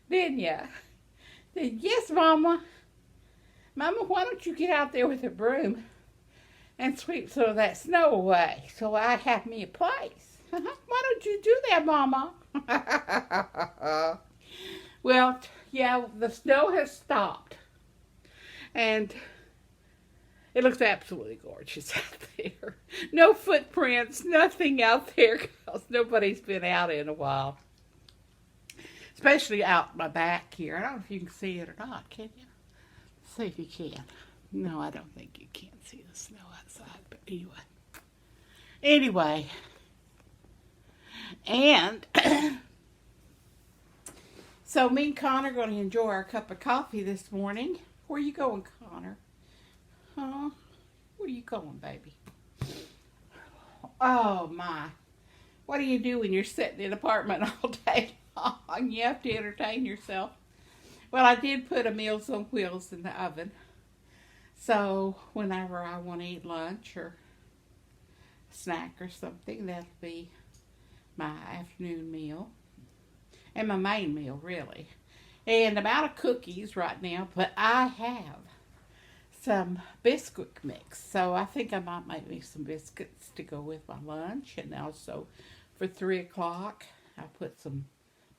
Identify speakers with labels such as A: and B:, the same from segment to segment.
A: Didn't ya? Yes, Mama. Mama, why don't you get out there with a broom and sweep some of that snow away so I have me a place? Why don't you do that, Mama? Well, yeah, the snow has stopped. And it looks absolutely gorgeous out there. No footprints, nothing out there because nobody's been out in a while. Especially out my back here. I don't know if you can see it or not, can you? See if you can. No, I don't think you can see the snow outside, but anyway. Anyway, and so me and Connor are going to enjoy our cup of coffee this morning. Where you going, Connor? Huh? Where you going, baby? Oh, my. What do you do when you're sitting in an apartment all day long? You have to entertain yourself. Well, I did put a Meals on Wheels in the oven. So whenever I want to eat lunch or snack or something, that'll be my afternoon meal. And my main meal, really. And I'm out of cookies right now, but I have some biscuit mix. So I think I might make me some biscuits to go with my lunch. And also for 3 o'clock, I'll put some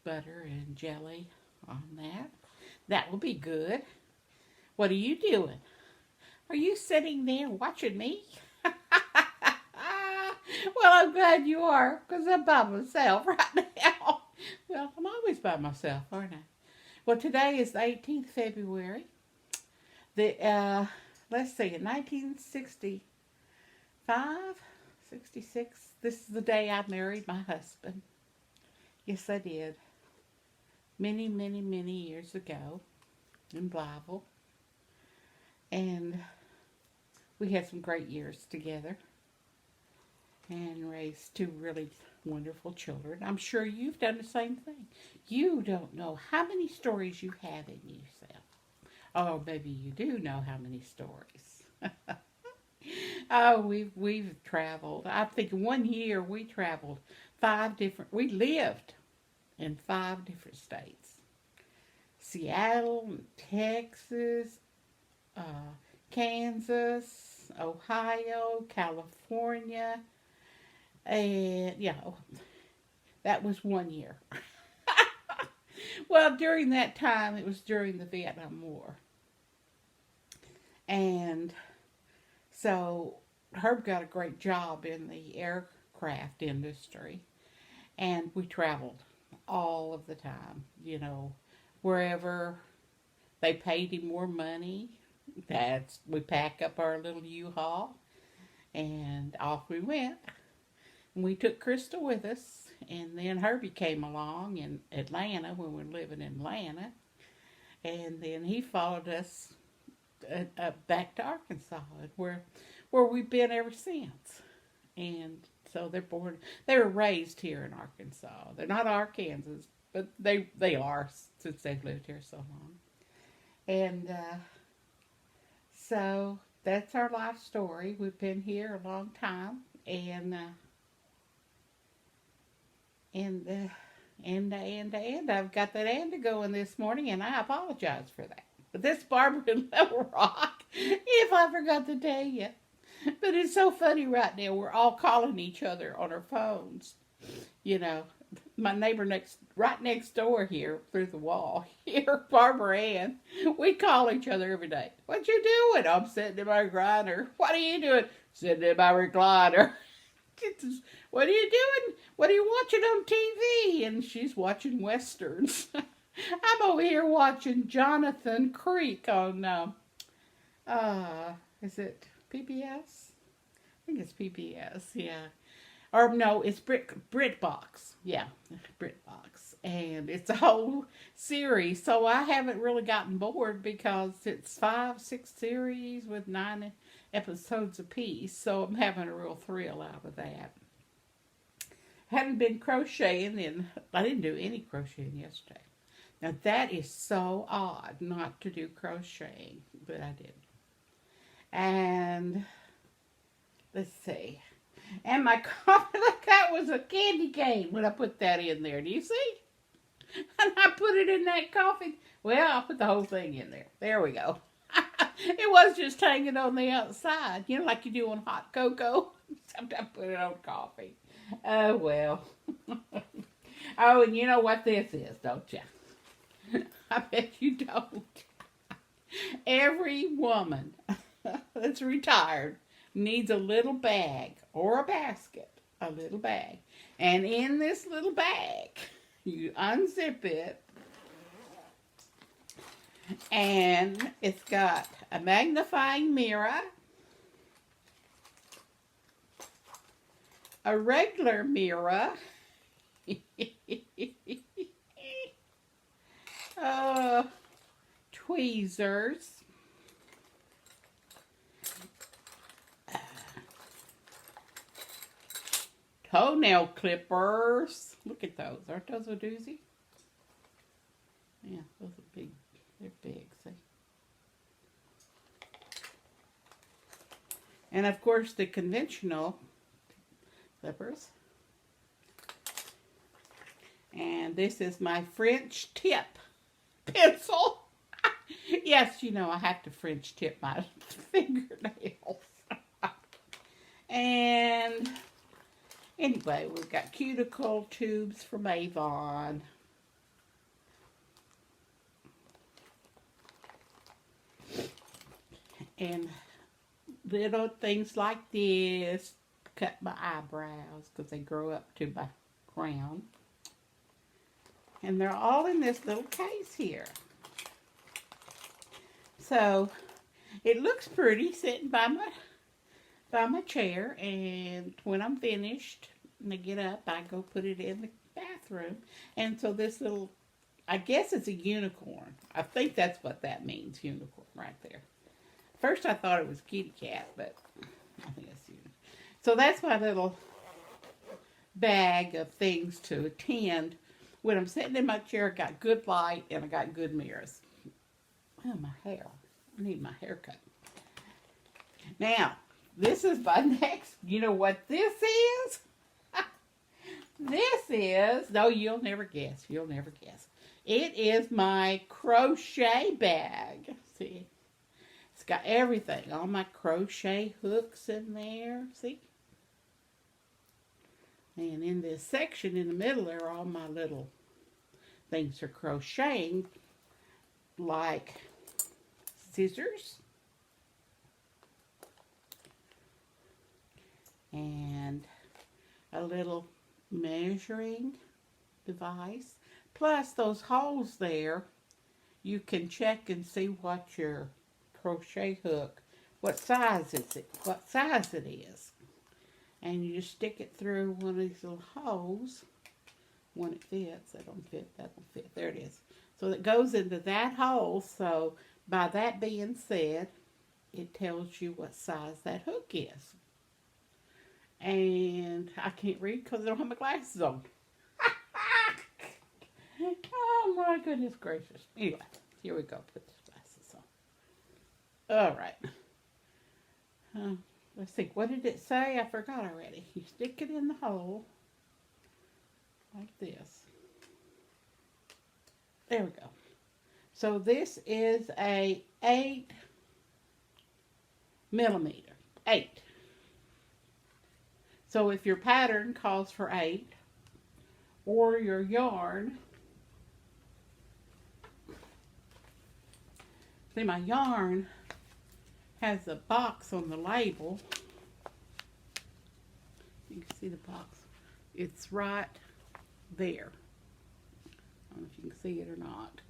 A: butter and jelly on that. That will be good. What are you doing? Are you sitting there watching me? Well, I'm glad you are, because I'm by myself right now. Well, I'm always by myself, aren't I? Well, today is the 18th of February. Let's see, in 1965, 66, this is the day I married my husband. Yes, I did. Many, many, many years ago in Blytheville. And we had some great years together and raised 2 really wonderful children. I'm sure you've done the same thing. You don't know how many stories you have in yourself. Oh, maybe you do know how many stories. Oh, we've traveled. I think 1 year we traveled we lived in 5 different states. Seattle, Texas, Kansas, Ohio, California, and yeah, that was 1 year. Well, during that time, it was during the Vietnam War. And so Herb got a great job in the aircraft industry. And we traveled all of the time, wherever they paid him more money. We pack up our little U-Haul and off we went. And we took Crystal with us, and then Herbie came along in Atlanta when we were living in Atlanta, and then he followed us back to Arkansas, where we've been ever since. And so they were raised here in Arkansas. They're not Arkansans, but they are since they've lived here so long. And so that's our life story. We've been here a long time, and I've got that and going this morning, and I apologize for that. But this Barbara in Little Rock, if I forgot to tell you. But it's so funny right now. We're all calling each other on our phones. My neighbor right next door here through the wall, here, Barbara Ann, we call each other every day. What you doing? I'm sitting in my recliner. What are you doing? Sitting in my recliner. What are you doing? What are you watching on TV? And she's watching Westerns. I'm over here watching Jonathan Creek on, is it PBS? I think it's PBS, yeah. Or no, it's BritBox. Yeah, BritBox. And it's a whole series. So I haven't really gotten bored because it's 5, 6 series with 9 episodes apiece. So I'm having a real thrill out of that. Hadn't been crocheting, and I didn't do any crocheting yesterday. Now that is so odd not to do crocheting, but I did. And let's see. And my coffee, look, that was a candy cane when I put that in there. Do you see? And I put put it in that coffee. Well, I'll put the whole thing in there. There we go. It was just hanging on the outside, you know, like you do on hot cocoa. Sometimes put it on coffee. Oh, well. Oh, and you know what this is, don't you? I bet you don't. Every woman that's retired needs a little bag or a basket, a little bag. And in this little bag, you unzip it, and it's got a magnifying mirror, a regular mirror, tweezers, toenail clippers. Look at those. Aren't those a doozy? Yeah, those are big. They're big, see? And of course the conventional clippers. And this is my French tip pencil. Yes, you know, I have to French tip my fingernails. And anyway, we've got cuticle tubes from Avon. And little things like this, cut my eyebrows because they grow up to my crown. And they're all in this little case here. So it looks pretty sitting by my chair, and when I'm finished and I get up, I go put it in the bathroom. And so this little, I guess it's a unicorn. I think that's what that means, unicorn right there. First I thought it was kitty cat, but I think it's unicorn. So that's my little bag of things to attend. When I'm sitting in my chair, I got good light and I got good mirrors. Oh, my hair. I need my hair cut. Now, this is my next. You know what this is? This is, no, you'll never guess. You'll never guess. It is my crochet bag. See? It's got everything. All my crochet hooks in there. See? And in this section in the middle, there are all my little things for crocheting, like scissors and a little measuring device. Plus those holes there, you can check and see what your crochet hook, what size is it, what size it is. And you just stick it through one of these little holes. When it fits, that don't fit, that don't fit. There it is. So it goes into that hole. So by that being said, it tells you what size that hook is. And I can't read because I don't have my glasses on. Oh my goodness gracious. Anyway, here we go. Put the glasses on. All right. Let's see, what did it say? I forgot already. You stick it in the hole like this. There we go. So this is a 8 millimeter. 8. So if your pattern calls for 8, or your yarn, see, my yarn has a box on the label. You can see the box. It's right there. I don't know if you can see it or not.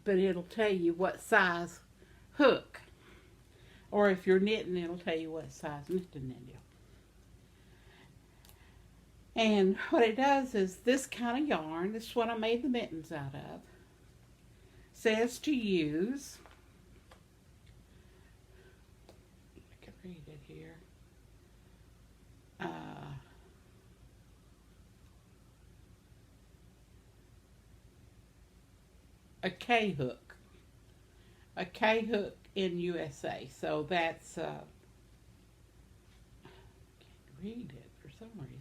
A: But it'll tell you what size hook. Or if you're knitting, it'll tell you what size knitting needle. And what it does is this kind of yarn, this is what I made the mittens out of, says to use, I can read it here, a K hook. A K hook in USA. So that's, I can't read it for some reason.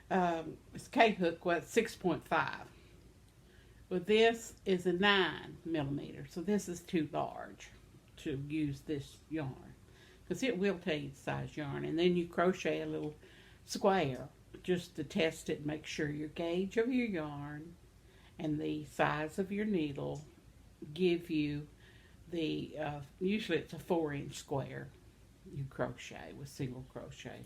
A: It's K-hook, well, it's 6.5. Well, this is a 9 millimeter, so this is too large to use this yarn. Because it will tell you the size yarn. And then you crochet a little square just to test it and make sure your gauge of your yarn and the size of your needle give you the, usually it's a 4-inch square you crochet with single crochet.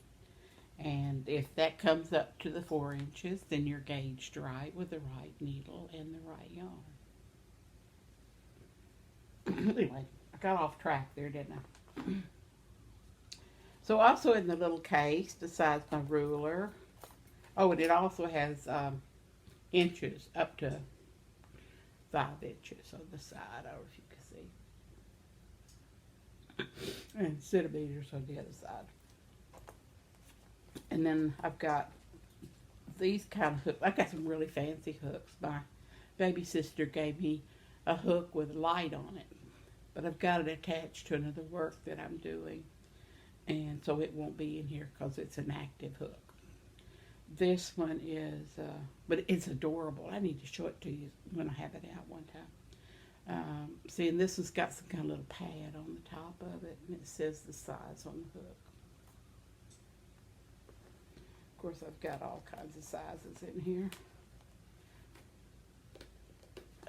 A: And if that comes up to the 4 inches, then you're gauged right with the right needle and the right yarn. Anyway, I got off track there, didn't I? So also in the little case, besides my ruler, oh, and it also has inches up to 5 inches on the side. I don't know if you can see. And centimeters on the other side. And then I've got these kind of hooks. I've got some really fancy hooks. My baby sister gave me a hook with a light on it. But I've got it attached to another work that I'm doing. And so it won't be in here because it's an active hook. This one is, but it's adorable. I need to show it to you when I have it out one time. See, and this has got some kind of little pad on the top of it. And it says the size on the hook. Of course, I've got all kinds of sizes in here.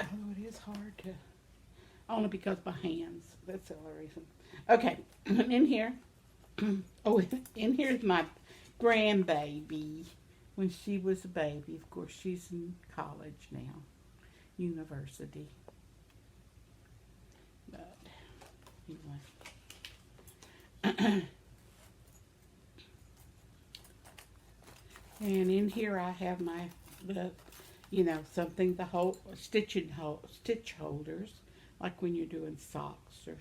A: Oh, it is hard to, only because my hands, that's the only reason. Okay, in here, oh, in here's my grandbaby when she was a baby. Of course, she's in college now, university. But anyway. And in here I have my, something to hold, stitch holders, like when you're doing socks or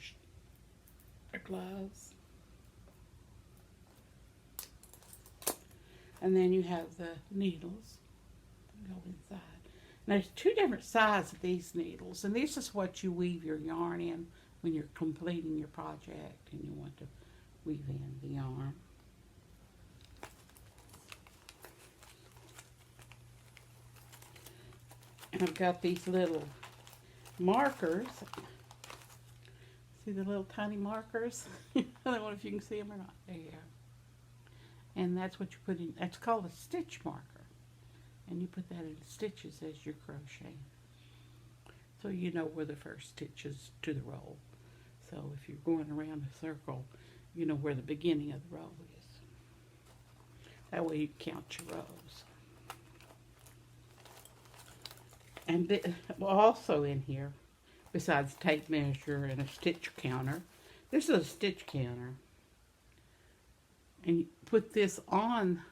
A: gloves. And then you have the needles that go inside. And there's 2 different sizes of these needles, and this is what you weave your yarn in when you're completing your project and you want to weave in the yarn. And I've got these little markers. See the little tiny markers? I don't know if you can see them or not. There you go. And that's what you put in. That's called a stitch marker. And you put that in the stitches as you're crocheting. So you know where the first stitch is to the row. So if you're going around a circle, you know where the beginning of the row is. That way you count your rows. And also in here, besides tape measure and a stitch counter, this is a stitch counter. And you put this on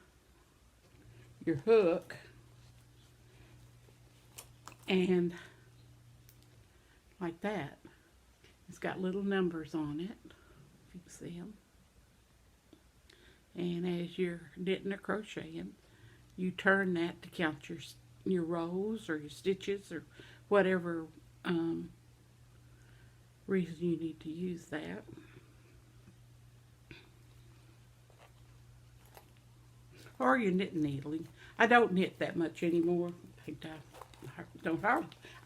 A: your hook, and like that. It's got little numbers on it, if you can see them. And as you're knitting or crocheting, you turn that to count your rows or your stitches or whatever reason you need to use that. Or your knitting needling. I don't knit that much anymore. I don't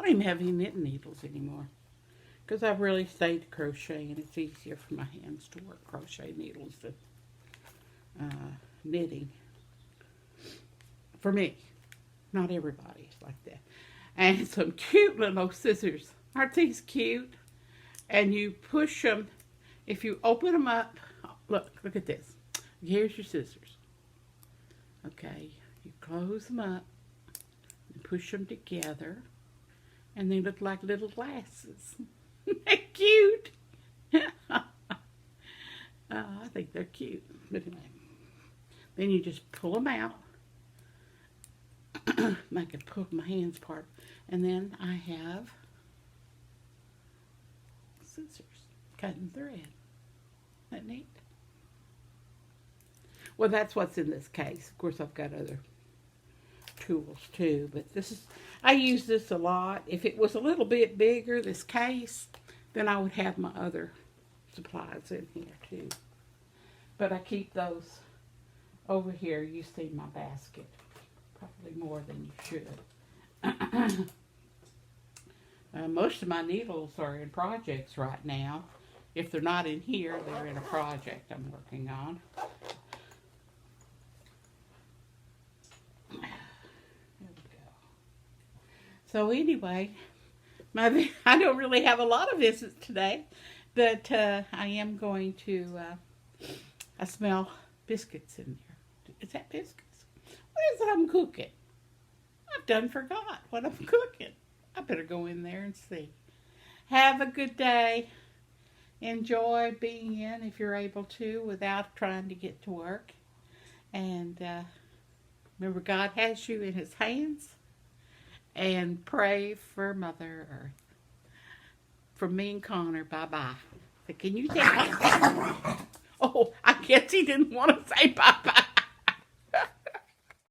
A: even have any knitting needles anymore. Because I've really stayed to crochet, and it's easier for my hands to work crochet needles than knitting. For me. Not everybody's like that. And some cute little scissors. Aren't these cute? And you push them. If you open them up, look at this. Here's your scissors. Okay, you close them up and push them together, and they look like little glasses. They're cute. I think they're cute. But anyway, then you just pull them out. I can pull my hands apart, and then I have scissors, cutting thread. Isn't that neat? Well, that's what's in this case. Of course, I've got other tools too, but this is, I use this a lot. If it was a little bit bigger, this case, then I would have my other supplies in here too. But I keep those over here. You see my basket. probably more than you should. Most of my needles are in projects right now. If they're not in here, they're in a project I'm working on. There we go. So anyway, I don't really have a lot of visits today, but I am going to, I smell biscuits in there. Is that biscuits? What is it I'm cooking? I've done forgot what I'm cooking. I better go in there and see. Have a good day. Enjoy being in if you're able to without trying to get to work. And remember, God has you in His hands. And pray for Mother Earth. From me and Connor, bye-bye. So can you take... Oh, I guess he didn't want to say bye-bye.